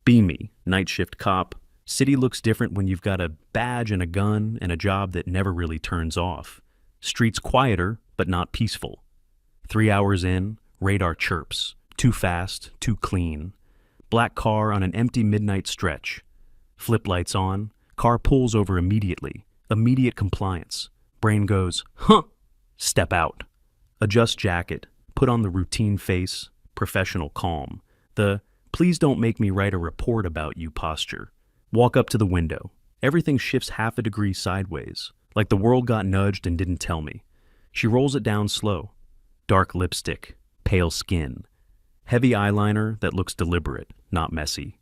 Be me, night shift cop. City looks different when you've got a badge and a gun and a job that never really turns off. Streets quieter, but not peaceful. 3 hours in, radar chirps. Too fast, too clean. Black car on an empty midnight stretch. Flip lights on. Car pulls over immediately. Immediate compliance. Brain goes, huh! Step out. Adjust jacket. Put on the routine face. Professional calm. The, please don't make me write a report about you posture. Walk up to the window. Everything shifts half a degree sideways, like the world got nudged and didn't tell me. She rolls it down slow. Dark lipstick. Pale skin. Heavy eyeliner that looks deliberate, not messy.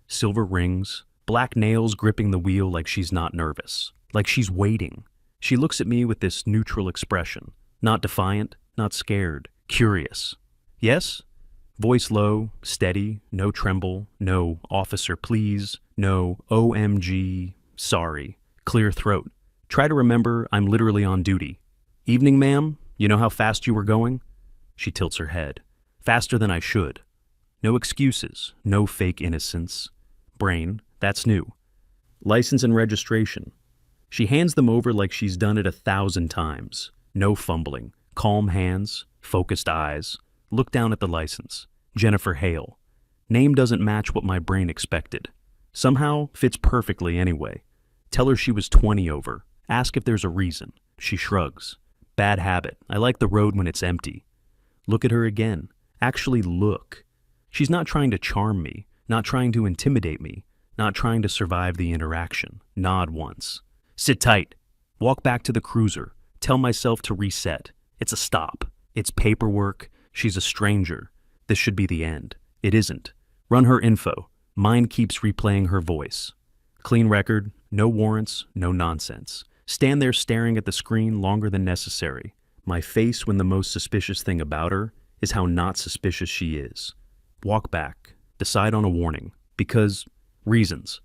Silver rings. Black nails gripping the wheel like she's not nervous. Like she's waiting. She looks at me with this neutral expression. Not defiant, not scared. Curious. Yes? Voice low, steady, no tremble, no officer please, no OMG, sorry. Clear throat. Try to remember I'm literally on duty. Evening, ma'am? You know how fast you were going? She tilts her head. Faster than I should. No excuses, no fake innocence. Brain, that's new. License and registration. She hands them over like she's done it 1,000 times. No fumbling. Calm hands, focused eyes. Look down at the license. Jennifer Hale. Name doesn't match what my brain expected. Somehow fits perfectly anyway. Tell her she was 20 over. Ask if there's a reason. She shrugs. Bad habit. I like the road when it's empty. Look at her again. Actually look. She's not trying to charm me, not trying to intimidate me, not trying to survive the interaction. Nod once. Sit tight. Walk back to the cruiser. Tell myself to reset. It's a stop. It's paperwork. She's a stranger. This should be the end. It isn't. Run her info. Mind keeps replaying her voice. Clean record. No warrants. No nonsense. Stand there staring at the screen longer than necessary. My face when the most suspicious thing about her is how not suspicious she is. Walk back. Decide on a warning. Because reasons.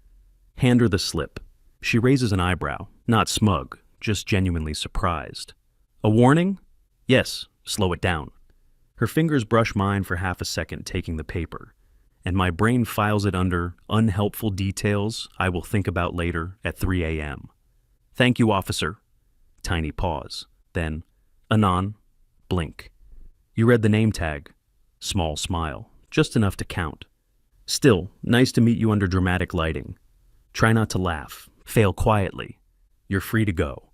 Hand her the slip. She raises an eyebrow. Not smug. Just genuinely surprised. A warning? Yes. Slow it down. Her fingers brush mine for half a second, taking the paper, and my brain files it under unhelpful details I will think about later at 3 a.m. Thank you, officer. Tiny pause. Then, anon, blink. You read the name tag. Small smile. Just enough to count. Still, nice to meet you under dramatic lighting. Try not to laugh. Fail quietly. You're free to go.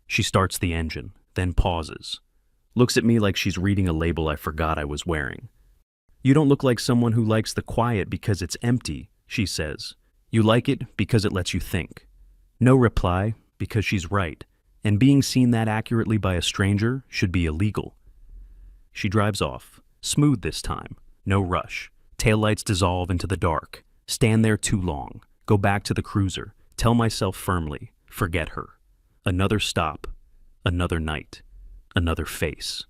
She starts the engine, then pauses. Looks at me like she's reading a label I forgot I was wearing. You don't look like someone who likes the quiet because it's empty, she says. You like it because it lets you think. No reply, because she's right, and being seen that accurately by a stranger should be illegal. She drives off, smooth this time, no rush. Taillights dissolve into the dark. Stand there too long. Go back to the cruiser. Tell myself firmly, forget her. Another stop. Another night. Another face.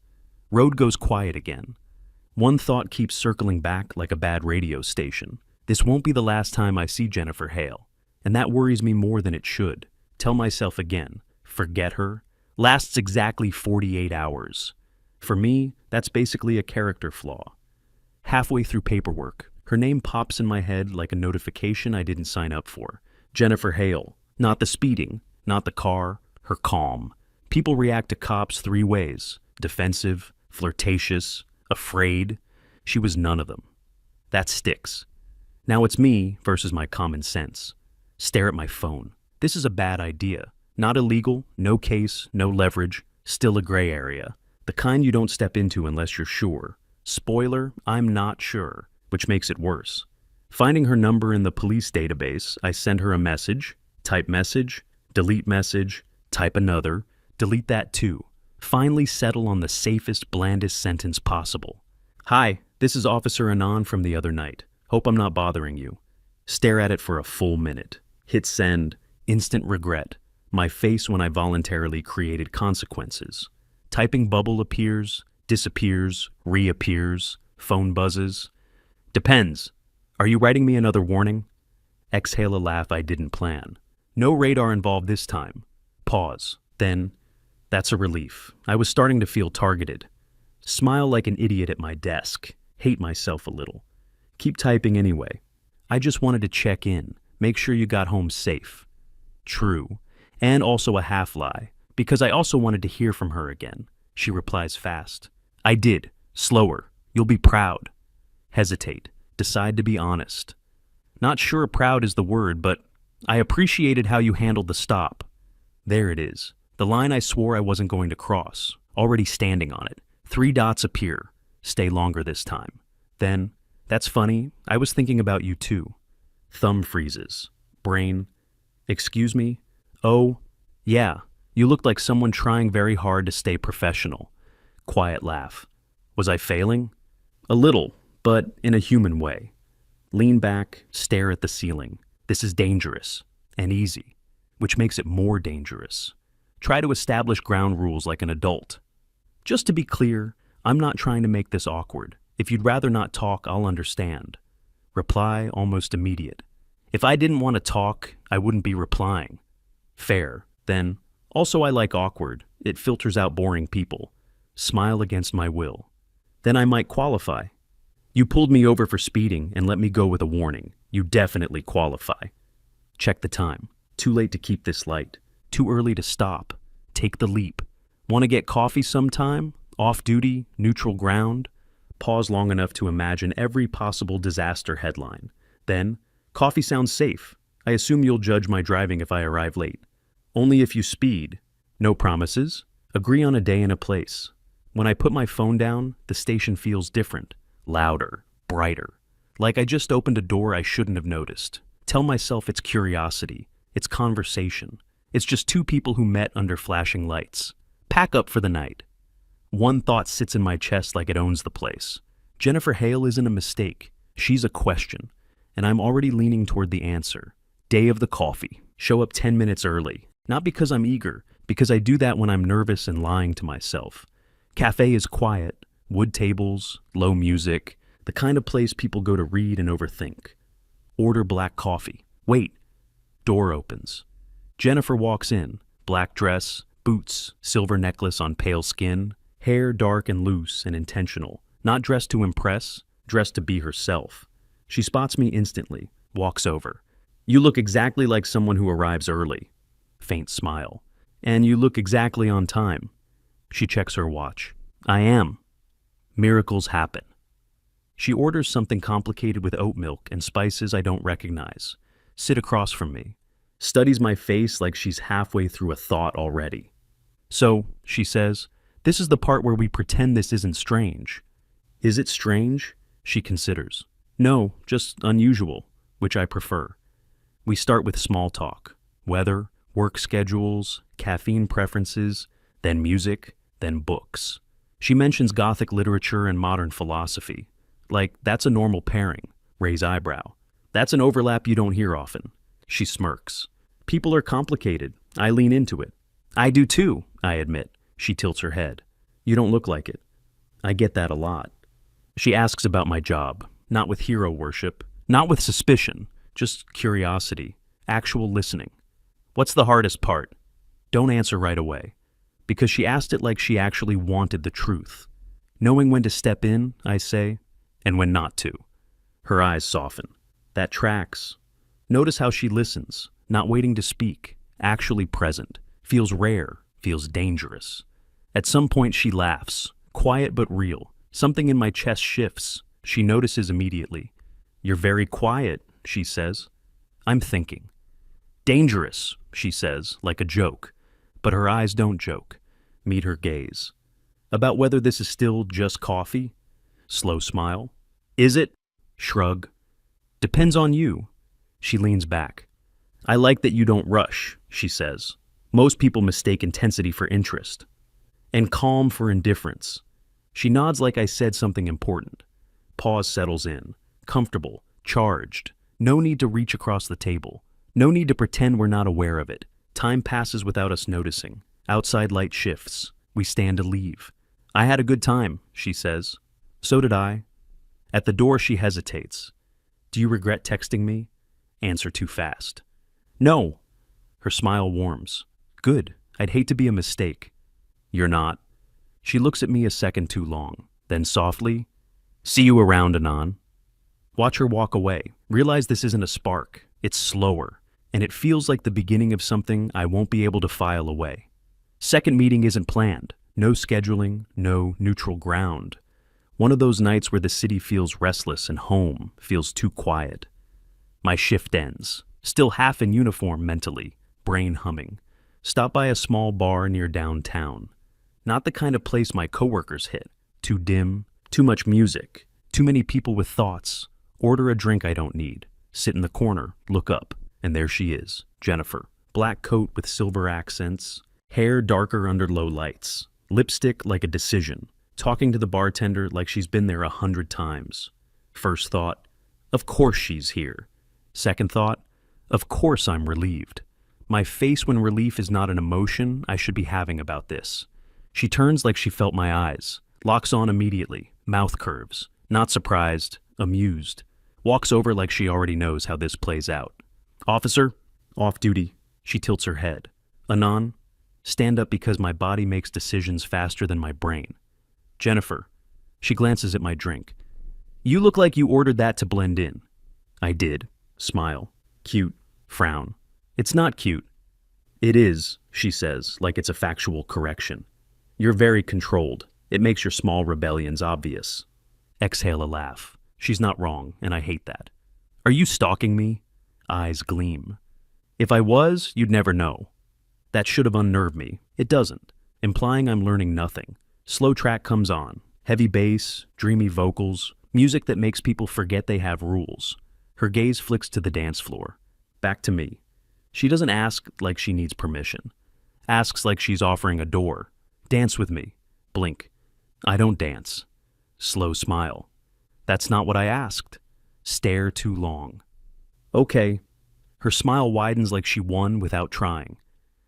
Road goes quiet again. One thought keeps circling back like a bad radio station. This won't be the last time I see Jennifer Hale, and that worries me more than it should. Tell myself again, forget her. Lasts exactly 48 hours. For me, that's basically a character flaw. Halfway through paperwork, her name pops in my head like a notification I didn't sign up for. Jennifer Hale. Not the speeding, not the car, her calm. People react to cops 3 ways: defensive, flirtatious, afraid. She was none of them. That sticks. Now it's me versus my common sense. Stare at my phone. This is a bad idea. Not illegal, no case, no leverage, still a gray area. The kind you don't step into unless you're sure. Spoiler, I'm not sure, which makes it worse. Finding her number in the police database, I send her a message, type message, delete message, type another, delete that too. Finally settle on the safest, blandest sentence possible. Hi, this is Officer Anon from the other night. Hope I'm not bothering you. Stare at it for a full minute. Hit send. Instant regret. My face when I voluntarily created consequences. Typing bubble appears, disappears, reappears, phone buzzes. Depends. Are you writing me another warning? Exhale a laugh I didn't plan. No radar involved this time. Pause. Then, that's a relief. I was starting to feel targeted. Smile like an idiot at my desk. Hate myself a little. Keep typing anyway. I just wanted to check in, make sure you got home safe. True. And also a half lie, because I also wanted to hear from her again. She replies fast. I did. Slower. You'll be proud. Hesitate. Decide to be honest. Not sure proud is the word, but I appreciated how you handled the stop. There it is. The line I swore I wasn't going to cross. Already standing on it. 3 dots appear. Stay longer this time. Then, that's funny. I was thinking about you too. Thumb freezes. Brain. Excuse me? Oh, yeah. You looked like someone trying very hard to stay professional. Quiet laugh. Was I failing? A little, but in a human way. Lean back, stare at the ceiling. This is dangerous and easy, which makes it more dangerous. Try to establish ground rules like an adult. Just to be clear, I'm not trying to make this awkward. If you'd rather not talk, I'll understand. Reply almost immediate. If I didn't want to talk, I wouldn't be replying. Fair. Then, also I like awkward. It filters out boring people. Smile against my will. Then I might qualify. You pulled me over for speeding and let me go with a warning. You definitely qualify. Check the time. Too late to keep this light. Too early to stop. Take the leap. Want to get coffee sometime? Off duty? Neutral ground? Pause long enough to imagine every possible disaster headline. Then, coffee sounds safe. I assume you'll judge my driving if I arrive late. Only if you speed. No promises. Agree on a day and a place. When I put my phone down, the station feels different. Louder. Brighter. Like I just opened a door I shouldn't have noticed. Tell myself it's curiosity. It's conversation. It's just 2 people who met under flashing lights. Pack up for the night. One thought sits in my chest like it owns the place. Jennifer Hale isn't a mistake. She's a question. And I'm already leaning toward the answer. Day of the coffee. Show up 10 minutes early. Not because I'm eager, because I do that when I'm nervous and lying to myself. Cafe is quiet. Wood tables, low music. The kind of place people go to read and overthink. Order black coffee. Wait. Door opens. Jennifer walks in. Black dress, boots, silver necklace on pale skin. Hair dark and loose and intentional. Not dressed to impress, dressed to be herself. She spots me instantly, walks over. You look exactly like someone who arrives early. Faint smile. And you look exactly on time. She checks her watch. I am. Miracles happen. She orders something complicated with oat milk and spices I don't recognize. Sit across from me. Studies my face like she's halfway through a thought already. So, she says, this is the part where we pretend this isn't strange. Is it strange? She considers. No, just unusual, which I prefer. We start with small talk. Weather, work schedules, caffeine preferences, then music, then books. She mentions Gothic literature and modern philosophy. Like, that's a normal pairing. Raise eyebrow. That's an overlap you don't hear often. She smirks. People are complicated. I lean into it. I do too, I admit. She tilts her head. You don't look like it. I get that a lot. She asks about my job, not with hero worship, not with suspicion, just curiosity, actual listening. What's the hardest part? Don't answer right away. Because she asked it like she actually wanted the truth. Knowing when to step in, I say, and when not to. Her eyes soften. That tracks. Notice how she listens, not waiting to speak, actually present. Feels rare, feels dangerous. At some point she laughs, quiet but real. Something in my chest shifts. She notices immediately. You're very quiet, she says. I'm thinking. Dangerous, she says, like a joke. But her eyes don't joke. Meet her gaze. About whether this is still just coffee? Slow smile. Is it? Shrug. Depends on you. She leans back. I like that you don't rush, she says. Most people mistake intensity for interest. And calm for indifference. She nods like I said something important. Pause settles in. Comfortable. Charged. No need to reach across the table. No need to pretend we're not aware of it. Time passes without us noticing. Outside light shifts. We stand to leave. I had a good time, she says. So did I. At the door she hesitates. Do you regret texting me? Answer too fast. No. Her smile warms. Good. I'd hate to be a mistake. You're not. She looks at me a second too long. Then softly, see you around, Anon. Watch her walk away. Realize this isn't a spark. It's slower. And it feels like the beginning of something I won't be able to file away. Second meeting isn't planned. No scheduling, no neutral ground. One of those nights where the city feels restless and home feels too quiet. My shift ends. Still half in uniform mentally, brain humming. Stop by a small bar near downtown. Not the kind of place my coworkers hit. Too dim, too much music, too many people with thoughts. Order a drink I don't need. Sit in the corner, look up, and there she is, Jennifer. Black coat with silver accents, hair darker under low lights, lipstick like a decision, talking to the bartender like she's been there 100 times. First thought, of course she's here. Second thought, of course I'm relieved. My face when relief is not an emotion I should be having about this. She turns like she felt my eyes, locks on immediately, mouth curves, not surprised, amused. Walks over like she already knows how this plays out. Officer, off duty. She tilts her head. Anon, stand up because my body makes decisions faster than my brain. Jennifer, she glances at my drink. You look like you ordered that to blend in. I did. Smile. Cute. Frown. It's not cute. It is, she says, like it's a factual correction. You're very controlled. It makes your small rebellions obvious. Exhale a laugh. She's not wrong, and I hate that. Are you stalking me? Eyes gleam. If I was, you'd never know. That should have unnerved me. It doesn't, implying I'm learning nothing. Slow track comes on. Heavy bass, dreamy vocals, music that makes people forget they have rules. Her gaze flicks to the dance floor. Back to me. She doesn't ask like she needs permission. Asks like she's offering a door. Dance with me. Blink. I don't dance. Slow smile. That's not what I asked. Stare too long. Okay. Her smile widens like she won without trying.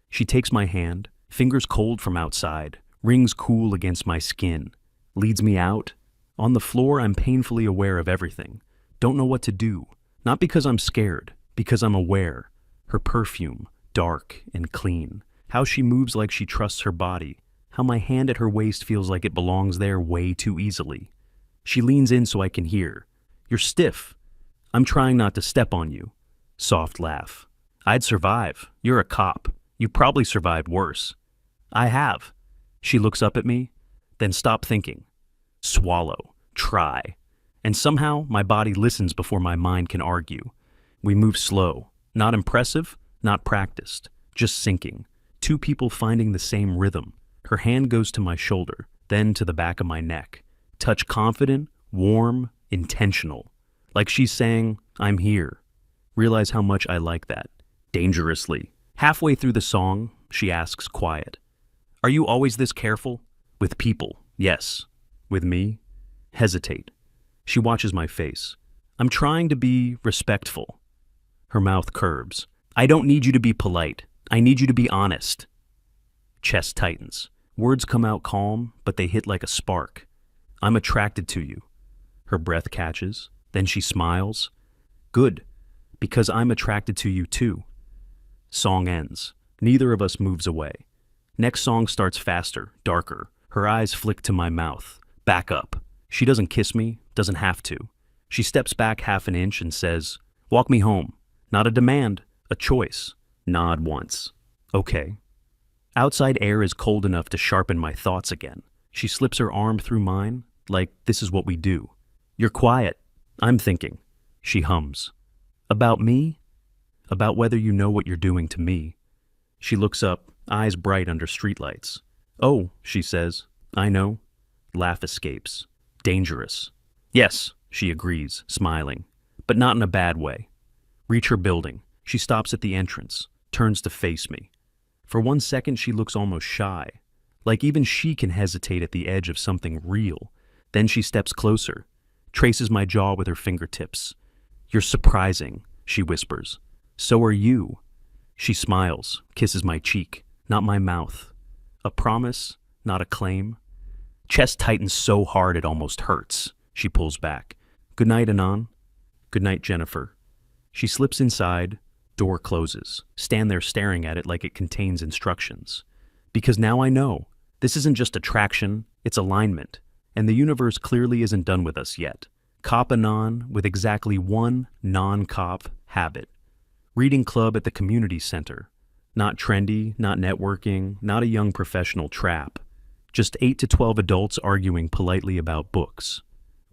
She takes my hand, fingers cold from outside, rings cool against my skin, leads me out. On the floor, I'm painfully aware of everything. Don't know what to do. Not because I'm scared, because I'm aware. Her perfume, dark and clean. How she moves like she trusts her body. How my hand at her waist feels like it belongs there way too easily. She leans in so I can hear. You're stiff. I'm trying not to step on you. Soft laugh. I'd survive. You're a cop. You probably survived worse. I have. She looks up at me, then stop thinking. Swallow. Try. And somehow my body listens before my mind can argue. We move slow. Not impressive, not practiced. Just sinking. Two people finding the same rhythm. Her hand goes to my shoulder, then to the back of my neck. Touch confident, warm, intentional. Like she's saying, I'm here. Realize how much I like that. Dangerously. Halfway through the song, she asks quiet. Are you always this careful? With people, yes. With me? Hesitate. She watches my face. I'm trying to be respectful. Her mouth curves. I don't need you to be polite. I need you to be honest. Chest tightens. Words come out calm, but they hit like a spark. I'm attracted to you. Her breath catches. Then she smiles. Good, because I'm attracted to you too. Song ends. Neither of us moves away. Next song starts faster, darker. Her eyes flick to my mouth. Back up. She doesn't kiss me, doesn't have to. She steps back half an inch and says, walk me home. Not a demand, a choice. Nod once. Okay. Outside air is cold enough to sharpen my thoughts again. She slips her arm through mine, like this is what we do. You're quiet. I'm thinking. She hums. About me? About whether you know what you're doing to me. She looks up, eyes bright under streetlights. Oh, she says. I know. Laugh escapes. Dangerous. Yes, she agrees, smiling, but not in a bad way. Reach her building. She stops at the entrance, turns to face me. For 1 second, she looks almost shy, like even she can hesitate at the edge of something real. Then she steps closer, traces my jaw with her fingertips. You're surprising, she whispers. So are you. She smiles, kisses my cheek, not my mouth. A promise, not a claim. Chest tightens so hard it almost hurts. She pulls back. Good night, Anon. Good night, Jennifer. She slips inside, door closes. Stand there staring at it like it contains instructions. Because now I know. This isn't just attraction, it's alignment. And the universe clearly isn't done with us yet. Cop Anon with exactly one non-cop habit. Reading club at the community center. Not trendy, not networking, not a young professional trap. Just 8 to 12 adults arguing politely about books.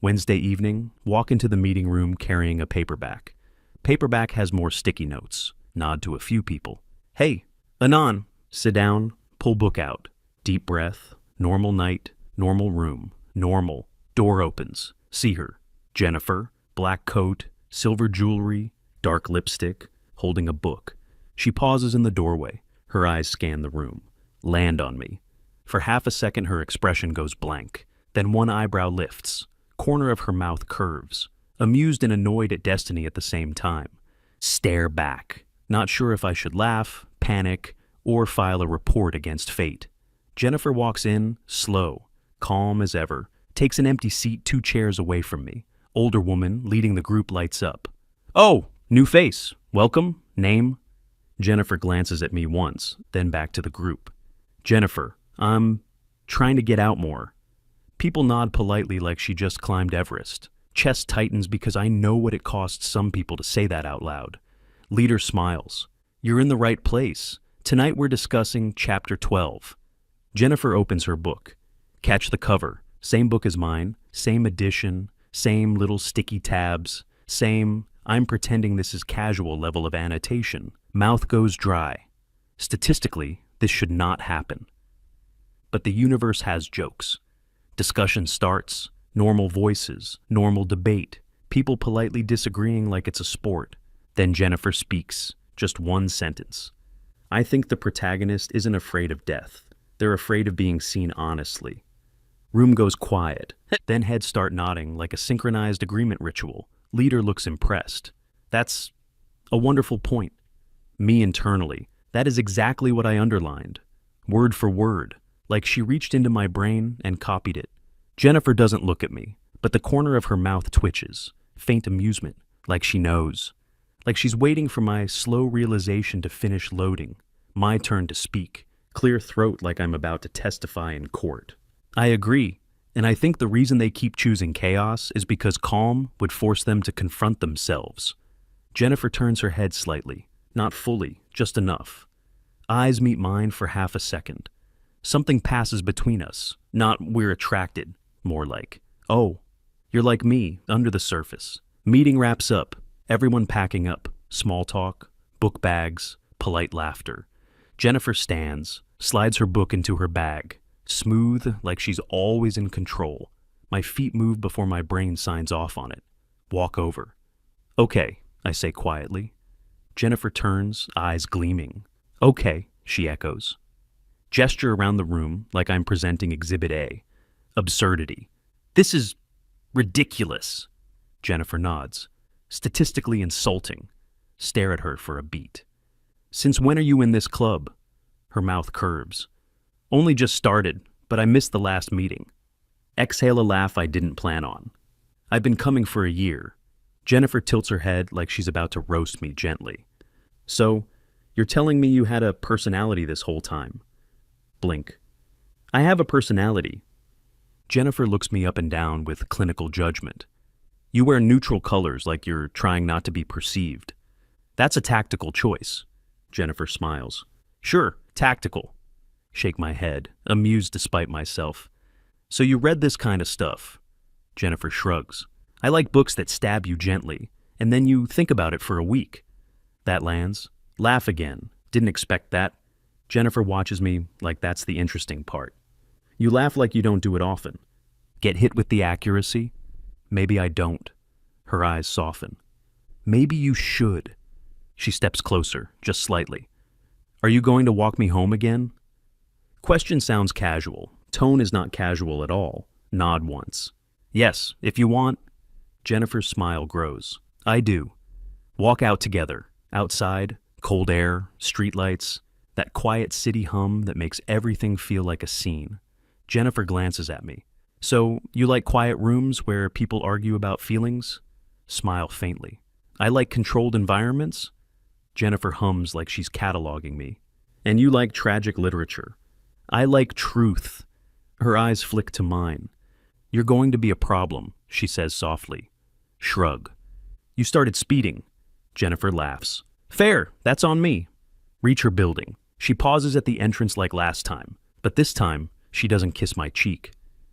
Wednesday evening, walk into the meeting room carrying a paperback. Paperback has more sticky notes. Nod to a few people. Hey, Anon. Sit down, pull book out. Deep breath. Normal night, normal room. Normal. Door opens. See her. Jennifer. Black coat, silver jewelry, dark lipstick, holding a book. She pauses in the doorway. Her eyes scan the room. Land on me. For half a second, her expression goes blank. Then one eyebrow lifts. Corner of her mouth curves. Amused and annoyed at destiny at the same time. Stare back. Not sure if I should laugh, panic, or file a report against fate. Jennifer walks in, slow, calm as ever, takes an empty seat 2 chairs away from me. Older woman, leading the group, lights up. Oh, new face. Welcome. Name? Jennifer glances at me once, then back to the group. Jennifer, I'm trying to get out more. People nod politely like she just climbed Everest. Chest tightens because I know what it costs some people to say that out loud. Leader smiles. You're in the right place. Tonight we're discussing Chapter 12. Jennifer opens her book. Catch the cover. Same book as mine, same edition, same little sticky tabs, same I'm pretending this is casual level of annotation. Mouth goes dry. Statistically, this should not happen. But the universe has jokes. Discussion starts, normal voices, normal debate, people politely disagreeing like it's a sport. Then Jennifer speaks, just one sentence. I think the protagonist isn't afraid of death. They're afraid of being seen honestly. Room goes quiet. Then heads start nodding like a synchronized agreement ritual. Leader looks impressed. That's a wonderful point. Me internally, that is exactly what I underlined. Word for word, like she reached into my brain and copied it. Jennifer doesn't look at me, but the corner of her mouth twitches. Faint amusement, like she knows. Like she's waiting for my slow realization to finish loading. My turn to speak. Clear throat like I'm about to testify in court. I agree, and I think the reason they keep choosing chaos is because calm would force them to confront themselves. Jennifer turns her head slightly, not fully, just enough. Eyes meet mine for half a second. Something passes between us, not we're attracted, more like, oh, you're like me, under the surface. Meeting wraps up, everyone packing up, small talk, book bags, polite laughter. Jennifer stands, slides her book into her bag. Smooth, like she's always in control. My feet move before my brain signs off on it. Walk over. Okay, I say quietly. Jennifer turns, eyes gleaming. Okay, she echoes. Gesture around the room like I'm presenting Exhibit A. Absurdity. This is ridiculous. Jennifer nods. Statistically insulting. Stare at her for a beat. Since when are you in this club? Her mouth curves. Only just started, but I missed the last meeting. Exhale a laugh I didn't plan on. I've been coming for a year. Jennifer tilts her head like she's about to roast me gently. So, you're telling me you had a personality this whole time? Blink. I have a personality. Jennifer looks me up and down with clinical judgment. You wear neutral colors like you're trying not to be perceived. That's a tactical choice. Jennifer smiles. Sure, tactical. Shake my head, amused despite myself. So you read this kind of stuff? Jennifer shrugs. I like books that stab you gently, and then you think about it for a week. That lands. Laugh again. Didn't expect that. Jennifer watches me like that's the interesting part. You laugh like you don't do it often. Get hit with the accuracy? Maybe I don't. Her eyes soften. Maybe you should. She steps closer, just slightly. Are you going to walk me home again? Question sounds casual. Tone is not casual at all. Nod once. Yes, if you want. Jennifer's smile grows. I do. Walk out together. Outside, cold air, streetlights, that quiet city hum that makes everything feel like a scene. Jennifer glances at me. So, you like quiet rooms where people argue about feelings? Smile faintly. I like controlled environments? Jennifer hums like she's cataloging me. And you like tragic literature? I like truth. Her eyes flick to mine. You're going to be a problem, she says softly. Shrug. You started speeding. Jennifer laughs. Fair, that's on me. Reach her building. She pauses at the entrance like last time, but this time, she doesn't kiss my cheek.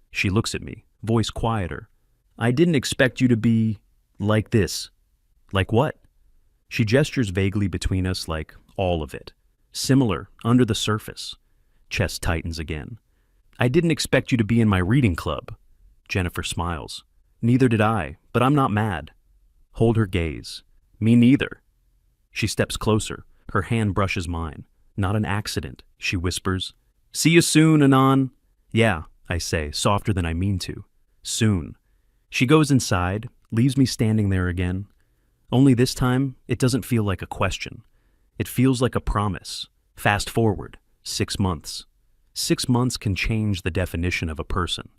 She looks at me, voice quieter. I didn't expect you to be like this. Like what? She gestures vaguely between us like all of it. Similar, under the surface. Chest tightens again. I didn't expect you to be in my reading club. Jennifer smiles. Neither did I, but I'm not mad. Hold her gaze. Me neither. She steps closer. Her hand brushes mine. Not an accident, she whispers. See you soon, Anon. Yeah, I say, softer than I mean to. Soon. She goes inside, leaves me standing there again. Only this time, it doesn't feel like a question. It feels like a promise. Fast forward, 6 months. 6 months can change the definition of a person.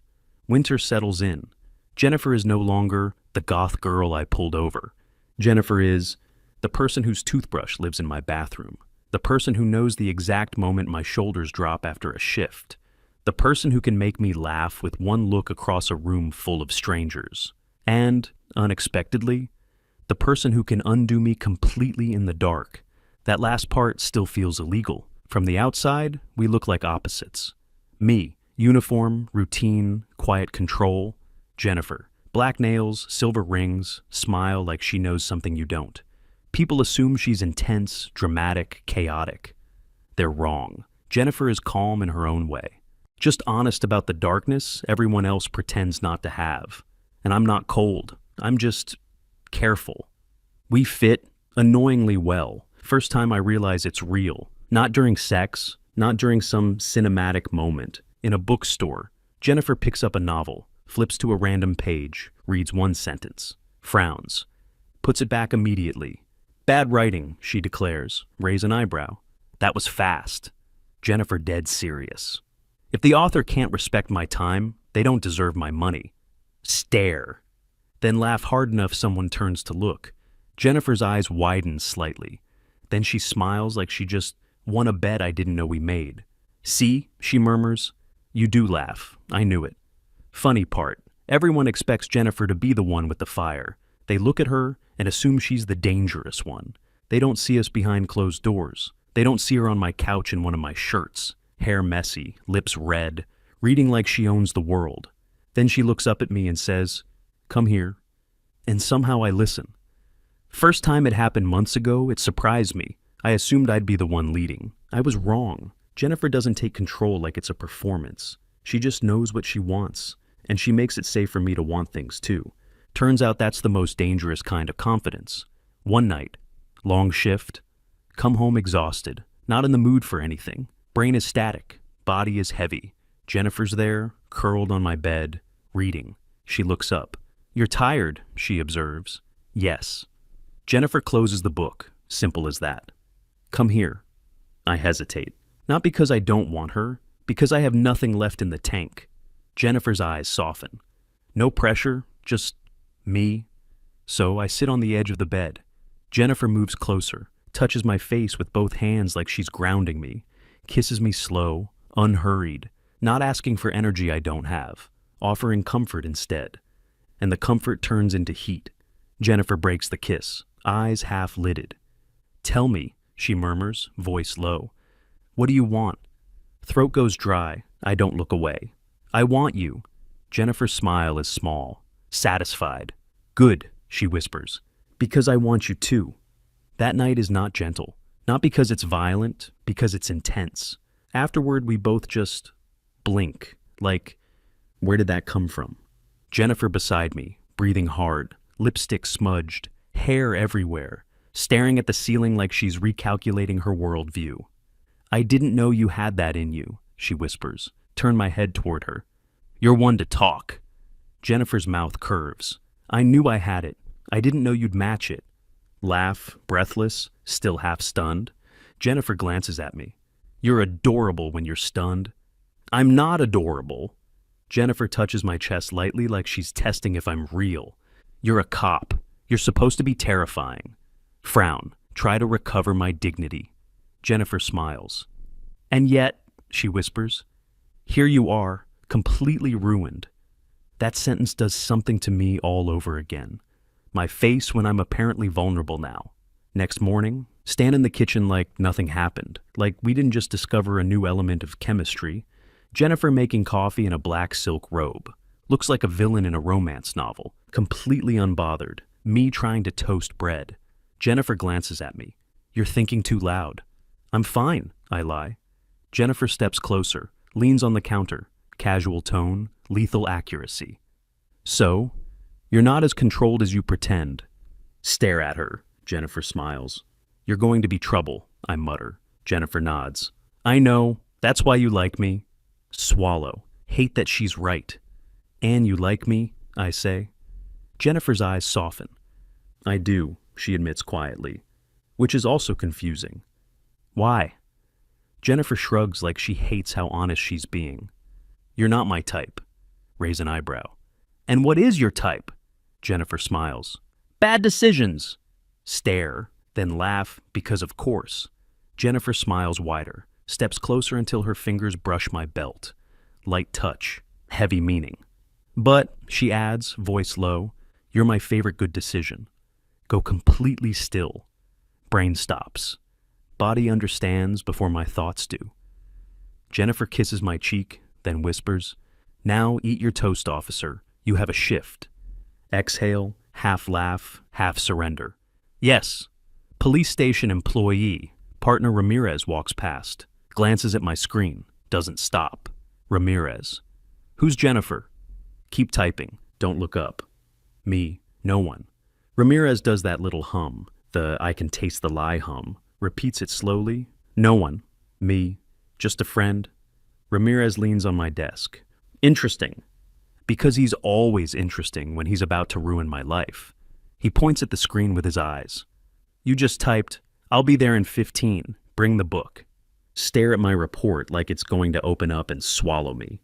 Winter settles in. Jennifer is no longer the goth girl I pulled over. Jennifer is the person whose toothbrush lives in my bathroom. The person who knows the exact moment my shoulders drop after a shift. The person who can make me laugh with one look across a room full of strangers. And, unexpectedly, the person who can undo me completely in the dark. That last part still feels illegal. From the outside, we look like opposites. Me, uniform, routine, quiet control. Jennifer, black nails, silver rings, smile like she knows something you don't. People assume she's intense, dramatic, chaotic. They're wrong. Jennifer is calm in her own way. Just honest about the darkness everyone else pretends not to have. And I'm not cold. I'm just careful. We fit annoyingly well. First time I realize it's real. Not during sex, not during some cinematic moment. In a bookstore, Jennifer picks up a novel, flips to a random page, reads one sentence, frowns, puts it back immediately. Bad writing, she declares, raise an eyebrow. That was fast. Jennifer dead serious. If the author can't respect my time, they don't deserve my money. Stare. Then laugh hard enough someone turns to look. Jennifer's eyes widen slightly. Then she smiles like she just won a bet I didn't know we made. See, she murmurs. You do laugh. I knew it. Funny part, everyone expects Jennifer to be the one with the fire. They look at her and assume she's the dangerous one. They don't see us behind closed doors. They don't see her on my couch in one of my shirts, hair messy, lips red, reading like she owns the world. Then she looks up at me and says, "Come here." And somehow I listen. First time it happened months ago, it surprised me. I assumed I'd be the one leading. I was wrong. Jennifer doesn't take control like it's a performance. She just knows what she wants, and she makes it safe for me to want things too. Turns out that's the most dangerous kind of confidence. One night, long shift, come home exhausted, not in the mood for anything. Brain is static, body is heavy. Jennifer's there, curled on my bed, reading. She looks up. You're tired, she observes. Yes. Jennifer closes the book, simple as that. Come here. I hesitate. Not because I don't want her, because I have nothing left in the tank. Jennifer's eyes soften. No pressure, just me. So I sit on the edge of the bed. Jennifer moves closer, touches my face with both hands like she's grounding me, kisses me slow, unhurried, not asking for energy I don't have, offering comfort instead. And the comfort turns into heat. Jennifer breaks the kiss, eyes half-lidded. Tell me, she murmurs, voice low. What do you want? Throat goes dry. I don't look away. I want you. Jennifer's smile is small, satisfied. Good, she whispers, because I want you too. That night is not gentle, not because it's violent, because it's intense. Afterward, we both just blink, like, where did that come from? Jennifer beside me, breathing hard, lipstick smudged, hair everywhere, staring at the ceiling like she's recalculating her worldview. I didn't know you had that in you, she whispers. Turn my head toward her. You're one to talk. Jennifer's mouth curves. I knew I had it. I didn't know you'd match it. Laugh, breathless, still half stunned. Jennifer glances at me. You're adorable when you're stunned. I'm not adorable. Jennifer touches my chest lightly like she's testing if I'm real. You're a cop. You're supposed to be terrifying. Frown. Try to recover my dignity. Jennifer smiles. And yet, she whispers, here you are, completely ruined. That sentence does something to me all over again. My face when I'm apparently vulnerable now. Next morning, stand in the kitchen like nothing happened, like we didn't just discover a new element of chemistry. Jennifer making coffee in a black silk robe. Looks like a villain in a romance novel, completely unbothered. Me trying to toast bread. Jennifer glances at me. You're thinking too loud. I'm fine, I lie. Jennifer steps closer, leans on the counter. Casual tone, lethal accuracy. So, you're not as controlled as you pretend. Stare at her. Jennifer smiles. You're going to be trouble, I mutter. Jennifer nods. I know, that's why you like me. Swallow. Hate that she's right. And you like me, I say. Jennifer's eyes soften. I do, she admits quietly, which is also confusing. Why? Jennifer shrugs like she hates how honest she's being. You're not my type. Raise an eyebrow. And what is your type? Jennifer smiles. Bad decisions. Stare, then laugh because of course. Jennifer smiles wider, steps closer until her fingers brush my belt. Light touch, heavy meaning. But, she adds, voice low, you're my favorite good decision. Go completely still. Brain stops. Body understands before my thoughts do. Jennifer kisses my cheek, then whispers, now eat your toast, officer. You have a shift. Exhale, half laugh, half surrender. Yes. Police station employee. Partner Ramirez walks past, glances at my screen, doesn't stop. Ramirez. Who's Jennifer? Keep typing. Don't look up. Me. No one. Ramirez does that little hum, the I can taste the lie hum, repeats it slowly. No one. Me. Just a friend. Ramirez leans on my desk. Interesting. Because he's always interesting when he's about to ruin my life. He points at the screen with his eyes. You just typed, I'll be there in 15. Bring the book. Stare at my report like it's going to open up and swallow me.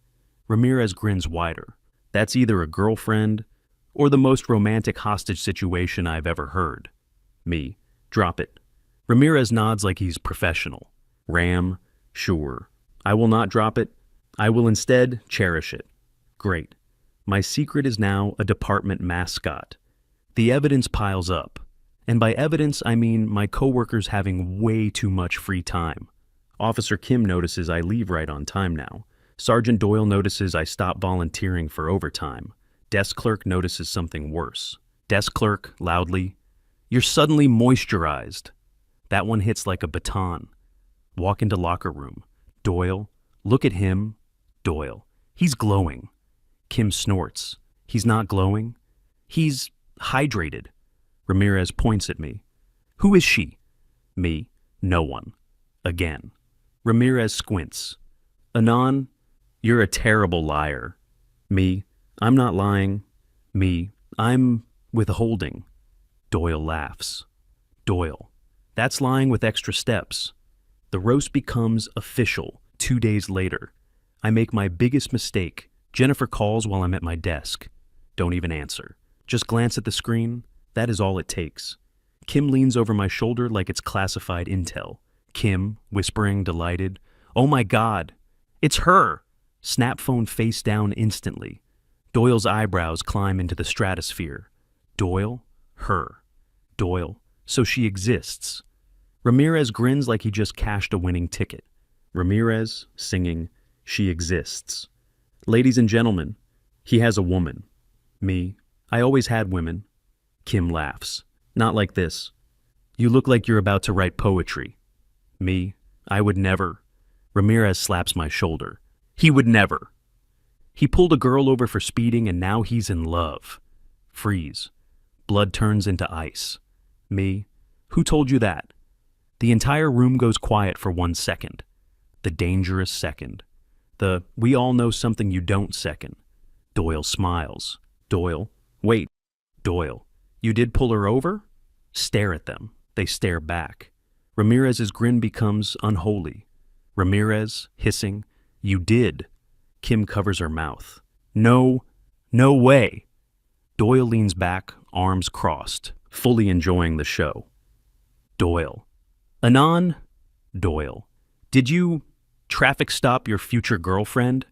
Ramirez grins wider. That's either a girlfriend or the most romantic hostage situation I've ever heard. Me. Drop it. Ramirez nods like he's professional. Ram. Sure. I will not drop it. I will instead cherish it. Great. My secret is now a department mascot. The evidence piles up. And by evidence, I mean my coworkers having way too much free time. Officer Kim notices I leave right on time now. Sergeant Doyle notices I stop volunteering for overtime. Desk clerk notices something worse. Desk clerk, loudly, you're suddenly moisturized. That one hits like a baton. Walk into locker room. Doyle, look at him. Doyle, he's glowing. Kim snorts. He's not glowing. He's hydrated. Ramirez points at me. Who is she? Me. No one. Again. Ramirez squints. Anon, you're a terrible liar. Me. I'm not lying. Me. I'm withholding. Doyle laughs. Doyle. That's lying with extra steps. The roast becomes official 2 days later. I make my biggest mistake. Jennifer calls while I'm at my desk. Don't even answer. Just glance at the screen. That is all it takes. Kim leans over my shoulder like it's classified intel. Kim, whispering, delighted. Oh my God, it's her! Snap phone face down instantly. Doyle's eyebrows climb into the stratosphere. Doyle? Her. Doyle. So she exists. Ramirez grins like he just cashed a winning ticket. Ramirez, singing, she exists. Ladies and gentlemen, he has a woman. Me. I always had women. Kim laughs. Not like this. You look like you're about to write poetry. Me. I would never. Ramirez slaps my shoulder. He would never. He pulled a girl over for speeding and now he's in love. Freeze. Blood turns into ice. Me. Who told you that? The entire room goes quiet for 1 second. The dangerous second. The we all know something you don't second. Doyle smiles. Doyle. Wait. Doyle. You did pull her over? Stare at them. They stare back. Ramirez's grin becomes unholy. Ramirez, hissing, you did. Kim covers her mouth. No way. Doyle leans back, arms crossed, fully enjoying the show. Doyle. Anon? Doyle. Did you traffic stop your future girlfriend?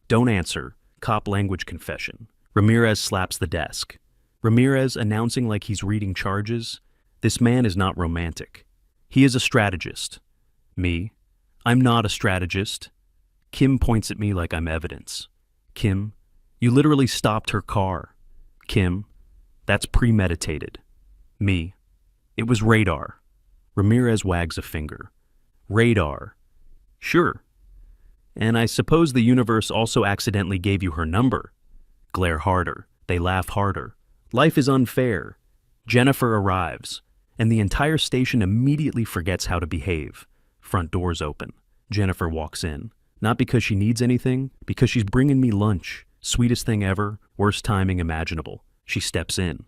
Don't answer. Cop language confession. Ramirez slaps the desk. Ramirez announcing like he's reading charges. This man is not romantic. He is a strategist. Me. I'm not a strategist. Kim points at me like I'm evidence. Kim. You literally stopped her car. Kim. That's premeditated. Me. It was radar. Ramirez wags a finger. Radar. Sure. And I suppose the universe also accidentally gave you her number. Glare harder. They laugh harder. Life is unfair. Jennifer arrives, and the entire station immediately forgets how to behave. Front doors open. Jennifer walks in. Not because she needs anything, because she's bringing me lunch. Sweetest thing ever, worst timing imaginable. She steps in.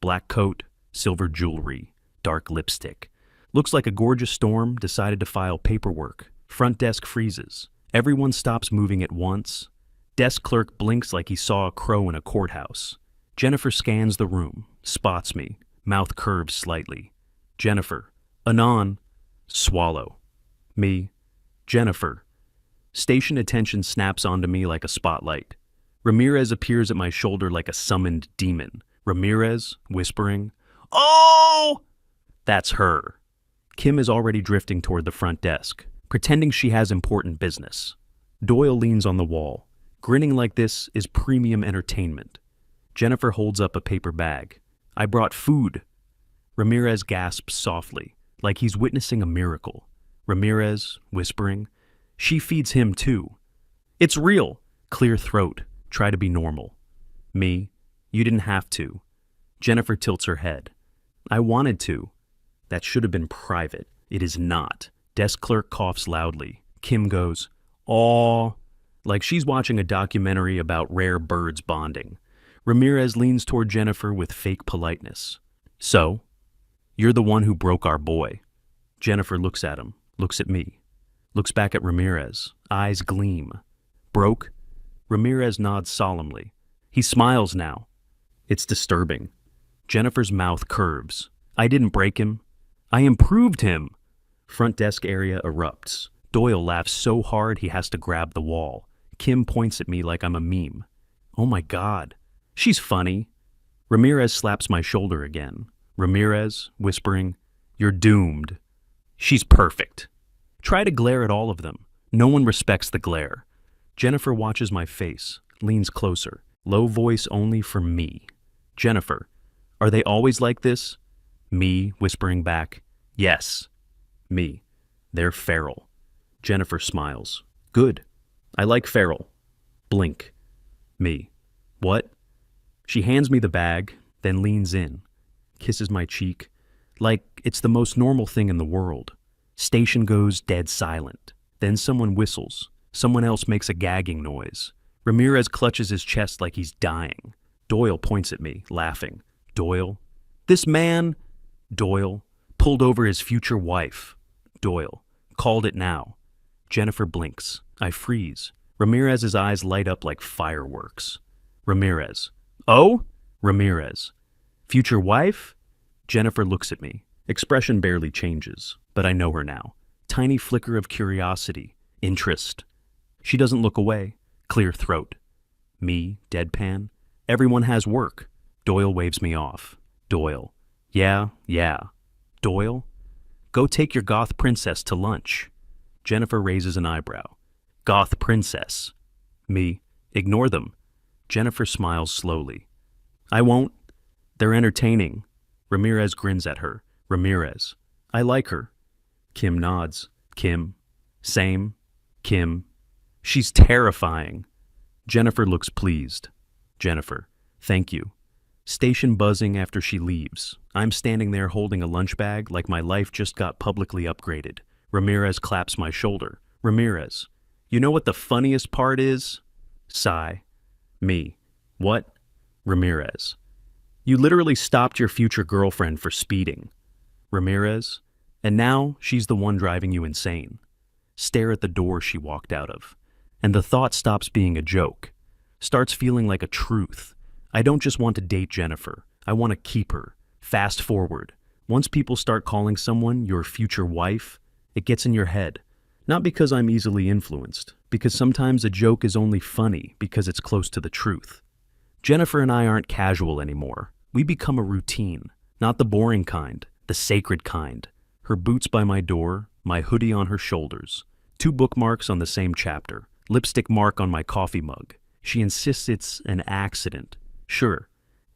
Black coat, silver jewelry, dark lipstick. Looks like a gorgeous storm decided to file paperwork. Front desk freezes. Everyone stops moving at once. Desk clerk blinks like he saw a crow in a courthouse. Jennifer scans the room, spots me, mouth curves slightly. Jennifer. Anon. Swallow. Me. Jennifer. Station attention snaps onto me like a spotlight. Ramirez appears at my shoulder like a summoned demon. Ramirez, whispering, "Oh!" That's her. Kim is already drifting toward the front desk, pretending she has important business. Doyle leans on the wall. Grinning like this is premium entertainment. Jennifer holds up a paper bag. I brought food. Ramirez gasps softly, like he's witnessing a miracle. Ramirez, whispering, she feeds him too. It's real. Clear throat. Try to be normal. Me, you didn't have to. Jennifer tilts her head. I wanted to. That should have been private. It is not. Desk clerk coughs loudly. Kim goes, "Aw," like she's watching a documentary about rare birds bonding. Ramirez leans toward Jennifer with fake politeness. So, you're the one who broke our boy. Jennifer looks at him, looks at me, looks back at Ramirez. Eyes gleam. Broke? Ramirez nods solemnly. He smiles now. It's disturbing. Jennifer's mouth curves. I didn't break him. I improved him. Front desk area erupts. Doyle laughs so hard he has to grab the wall. Kim points at me like I'm a meme. Oh my God. She's funny. Ramirez slaps my shoulder again. Ramirez, whispering, you're doomed. She's perfect. Try to glare at all of them. No one respects the glare. Jennifer watches my face, leans closer. Low voice only for me. Jennifer, are they always like this? Me, whispering back, yes. Me, they're feral. Jennifer smiles. Good. I like feral. Blink. Me. What? She hands me the bag, then leans in, kisses my cheek, like it's the most normal thing in the world. Station goes dead silent. Then someone whistles. Someone else makes a gagging noise. Ramirez clutches his chest like he's dying. Doyle points at me, laughing. Doyle? This man? Doyle. Pulled over his future wife. Doyle. Called it now. Jennifer blinks. I freeze. Ramirez's eyes light up like fireworks. Ramirez. Oh? Ramirez. Future wife? Jennifer looks at me. Expression barely changes, but I know her now. Tiny flicker of curiosity, interest. She doesn't look away. Clear throat. Me, deadpan. Everyone has work. Doyle waves me off. Doyle. Yeah. Doyle? Go take your Goth princess to lunch. Jennifer raises an eyebrow. Goth princess. Me. Ignore them. Jennifer smiles slowly. I won't. They're entertaining. Ramirez grins at her. Ramirez. I like her. Kim nods. Kim. Same. Kim. She's terrifying. Jennifer looks pleased. Jennifer. Thank you. Station buzzing after she leaves. I'm standing there holding a lunch bag like my life just got publicly upgraded. Ramirez claps my shoulder. Ramirez. You know what the funniest part is? Sigh. Me. What? Ramirez. You literally stopped your future girlfriend for speeding. Ramirez. And now she's the one driving you insane. Stare at the door she walked out of. And the thought stops being a joke. Starts feeling like a truth. I don't just want to date Jennifer. I want to keep her. Fast forward. Once people start calling someone your future wife, it gets in your head. Not because I'm easily influenced, because sometimes a joke is only funny because it's close to the truth. Jennifer and I aren't casual anymore. We become a routine, not the boring kind, the sacred kind. Her boots by my door, my hoodie on her shoulders, 2 bookmarks on the same chapter, lipstick mark on my coffee mug. She insists it's an accident. Sure.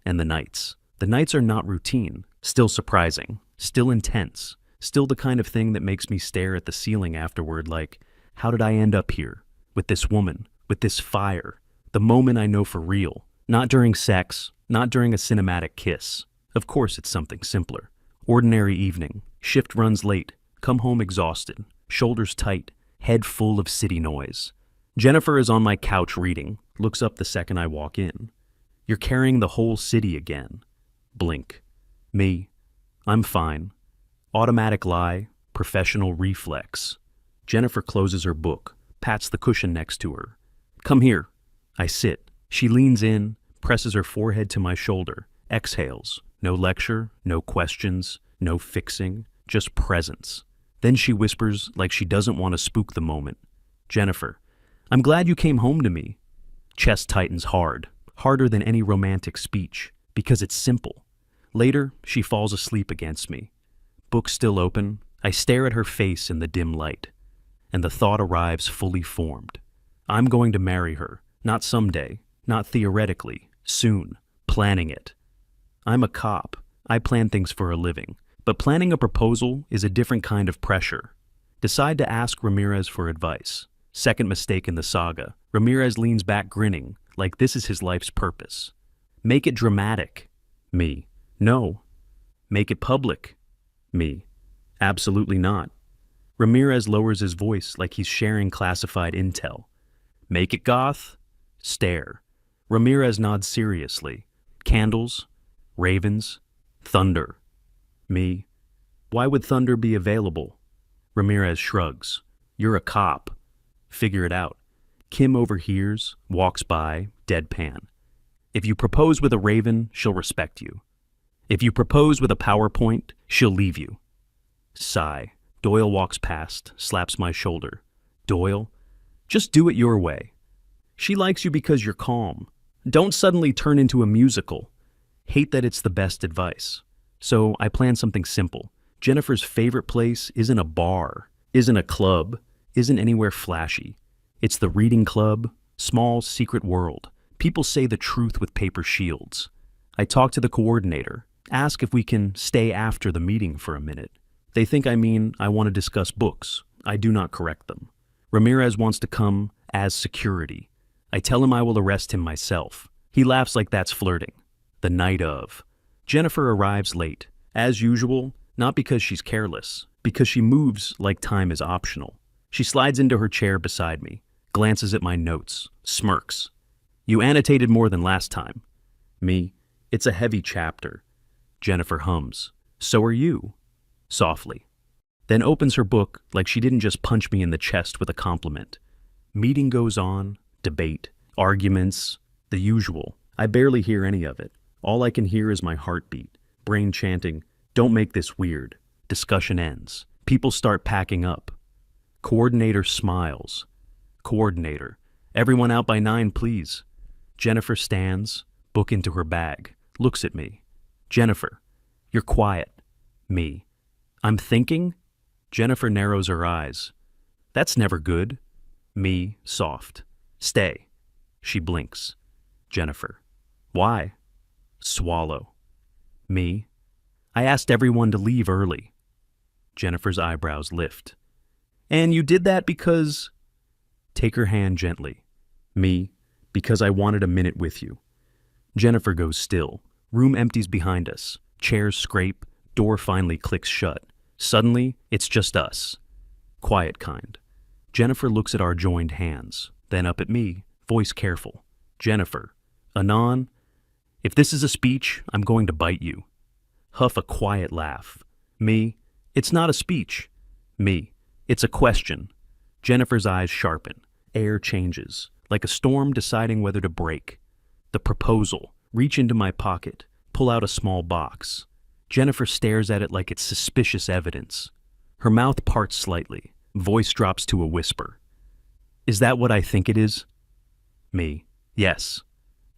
And the nights. The nights are not routine, still surprising, still intense, still the kind of thing that makes me stare at the ceiling afterward like, how did I end up here? With this woman, with this fire. The moment I know for real. Not during sex, not during a cinematic kiss. Of course it's something simpler. Ordinary evening, shift runs late, come home exhausted, shoulders tight, head full of city noise. Jennifer is on my couch reading, looks up the second I walk in. You're carrying the whole city again. Blink. Me. I'm fine. Automatic lie, professional reflex. Jennifer closes her book, pats the cushion next to her. Come here. I sit. She leans in, presses her forehead to my shoulder, exhales. No lecture, no questions, no fixing, just presence. Then she whispers like she doesn't want to spook the moment. Jennifer, I'm glad you came home to me. Chest tightens hard, harder than any romantic speech, because it's simple. Later, she falls asleep against me. Book still open, I stare at her face in the dim light, and the thought arrives fully formed. I'm going to marry her, not someday, not theoretically, soon, planning it. I'm a cop. I plan things for a living. But planning a proposal is a different kind of pressure. Decide to ask Ramirez for advice. Second mistake in the saga. Ramirez leans back grinning, like this is his life's purpose. Make it dramatic. Me. No. Make it public. Me. Absolutely not. Ramirez lowers his voice like he's sharing classified intel. Make it goth? Stare. Ramirez nods seriously. Candles? Ravens? Thunder. Me. Why would thunder be available? Ramirez shrugs. You're a cop. Figure it out. Kim overhears, walks by, deadpan. If you propose with a raven, she'll respect you. If you propose with a PowerPoint, she'll leave you. Sigh. Doyle walks past, slaps my shoulder. Doyle, just do it your way. She likes you because you're calm. Don't suddenly turn into a musical. Hate that it's the best advice. So I plan something simple. Jennifer's favorite place isn't a bar, isn't a club, isn't anywhere flashy. It's the reading club, small secret world. People say the truth with paper shields. I talk to the coordinator, ask if we can stay after the meeting for a minute. They think I mean I want to discuss books. I do not correct them. Ramirez wants to come as security. I tell him I will arrest him myself. He laughs like that's flirting. The night of. Jennifer arrives late. As usual, not because she's careless, because she moves like time is optional. She slides into her chair beside me, glances at my notes, smirks. You annotated more than last time. Me, it's a heavy chapter. Jennifer hums. So are you. Softly. Then opens her book like she didn't just punch me in the chest with a compliment. Meeting goes on, debate, arguments, the usual. I barely hear any of it. All I can hear is my heartbeat, brain chanting, don't make this weird. Discussion ends. People start packing up. Coordinator smiles. Coordinator, everyone out by 9, please. Jennifer stands, book into her bag, looks at me. Jennifer, you're quiet. Me. I'm thinking? Jennifer narrows her eyes. That's never good. Me, soft. Stay. She blinks. Jennifer. Why? Swallow. Me. I asked everyone to leave early. Jennifer's eyebrows lift. And you did that because... Take her hand gently. Me. Because I wanted a minute with you. Jennifer goes still. Room empties behind us. Chairs scrape. Door finally clicks shut. Suddenly, it's just us. Quiet kind. Jennifer looks at our joined hands, then up at me, voice careful. Jennifer. Anon. If this is a speech, I'm going to bite you. Huff a quiet laugh. Me. It's not a speech. Me. It's a question. Jennifer's eyes sharpen. Air changes, like a storm deciding whether to break. The proposal. Reach into my pocket. Pull out a small box. Jennifer stares at it like it's suspicious evidence. Her mouth parts slightly. Voice drops to a whisper. Is that what I think it is? Me. Yes.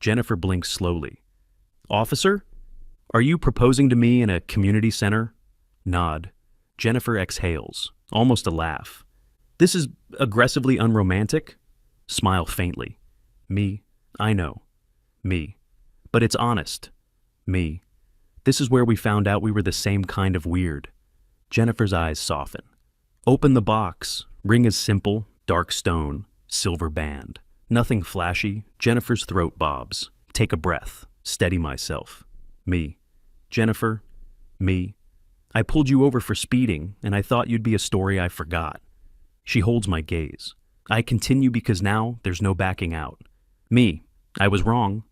Jennifer blinks slowly. Officer? Are you proposing to me in a community center? Nod. Jennifer exhales, almost a laugh. This is aggressively unromantic? Smile faintly. Me. I know. Me. But it's honest. Me. This is where we found out we were the same kind of weird. Jennifer's eyes soften. Open the box. Ring is simple, dark stone, silver band. Nothing flashy. Jennifer's throat bobs. Take a breath. Steady myself. Me. Jennifer. Me. I pulled you over for speeding, and I thought you'd be a story I forgot. She holds my gaze. I continue because now there's no backing out. Me. I was wrong.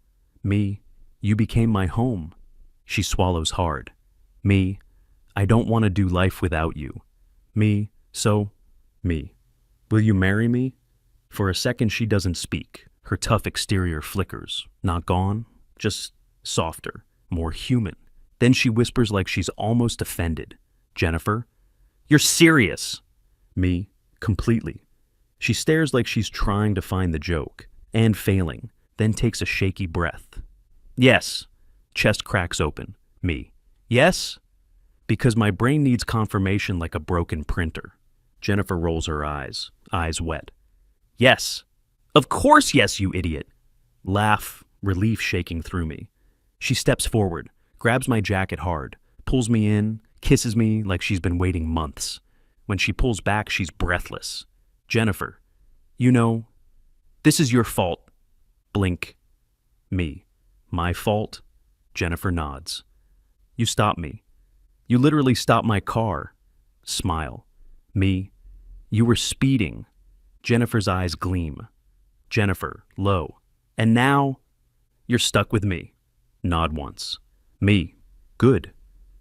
Me. You became my home. She swallows hard. Me. I don't want to do life without you. Me. So. Me. Will you marry me? For a second she doesn't speak. Her tough exterior flickers. Not gone, just softer, more human. Then she whispers like she's almost offended. Jennifer, you're serious. Me, completely. She stares like she's trying to find the joke, and failing, then takes a shaky breath. Yes. Chest cracks open. Me. Yes? Because my brain needs confirmation like a broken printer. Jennifer rolls her eyes wet. Yes. Of course yes, you idiot. Laugh, relief shaking through me. She steps forward, grabs my jacket hard, pulls me in, kisses me like she's been waiting months. When she pulls back, she's breathless. Jennifer, you know, this is your fault. Blink. Me. My fault? Jennifer nods. You stopped me. You literally stopped my car. Smile. Me. You were speeding. Jennifer's eyes gleam. Jennifer, low. And now, you're stuck with me. Nod once. Me. Good.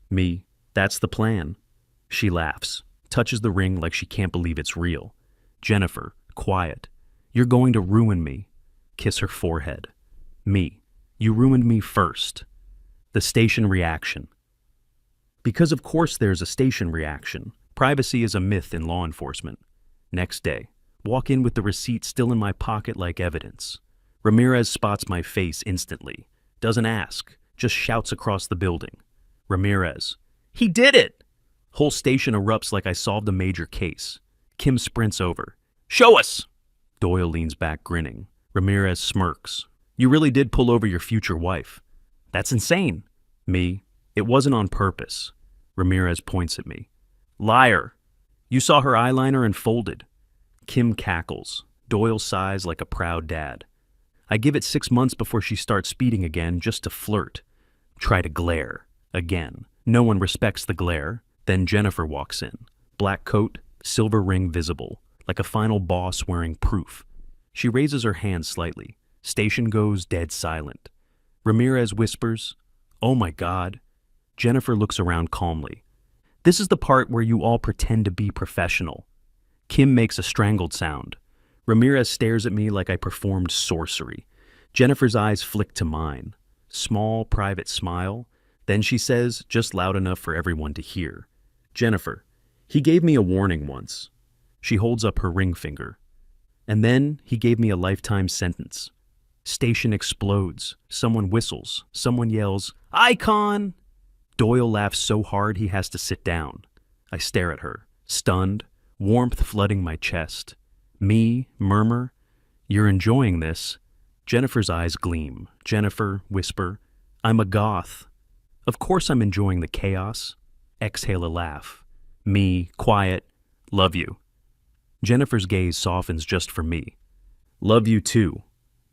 Me. That's the plan. She laughs, touches the ring like she can't believe it's real. Jennifer, quiet. You're going to ruin me. Kiss her forehead. Me. You ruined me first. The station reaction. Because of course there's a station reaction. Privacy is a myth in law enforcement. Next day. Walk in with the receipt still in my pocket like evidence. Ramirez spots my face instantly. Doesn't ask, just shouts across the building. Ramirez. He did it! Whole station erupts like I solved a major case. Kim sprints over. Show us! Doyle leans back grinning. Ramirez smirks. You really did pull over your future wife. That's insane. Me. It wasn't on purpose. Ramirez points at me. Liar. You saw her eyeliner and folded. Kim cackles. Doyle sighs like a proud dad. I give it 6 months before she starts speeding again just to flirt. Try to glare. Again. No one respects the glare. Then Jennifer walks in. Black coat, silver ring visible, like a final boss wearing proof. She raises her hand slightly. Station goes dead silent. Ramirez whispers, Oh my God. Jennifer looks around calmly. This is the part where you all pretend to be professional. Kim makes a strangled sound. Ramirez stares at me like I performed sorcery. Jennifer's eyes flick to mine. Small, private smile. Then she says, just loud enough for everyone to hear. Jennifer, he gave me a warning once. She holds up her ring finger. And then he gave me a lifetime sentence. Station explodes. Someone whistles. Someone yells, Icon! Doyle laughs so hard he has to sit down. I stare at her, stunned, warmth flooding my chest. Me, murmur, You're enjoying this. Jennifer's eyes gleam. Jennifer, whisper, I'm a goth. Of course I'm enjoying the chaos. Exhale a laugh. Me, quiet, love you. Jennifer's gaze softens just for me. Love you too.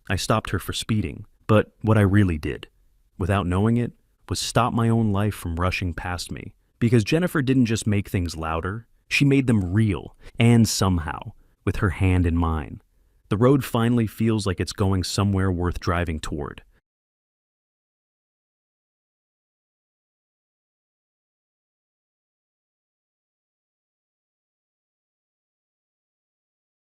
I stopped her for speeding, but what I really did, without knowing it, was stop my own life from rushing past me. Because Jennifer didn't just make things louder, she made them real, and somehow, with her hand in mine. The road finally feels like it's going somewhere worth driving toward.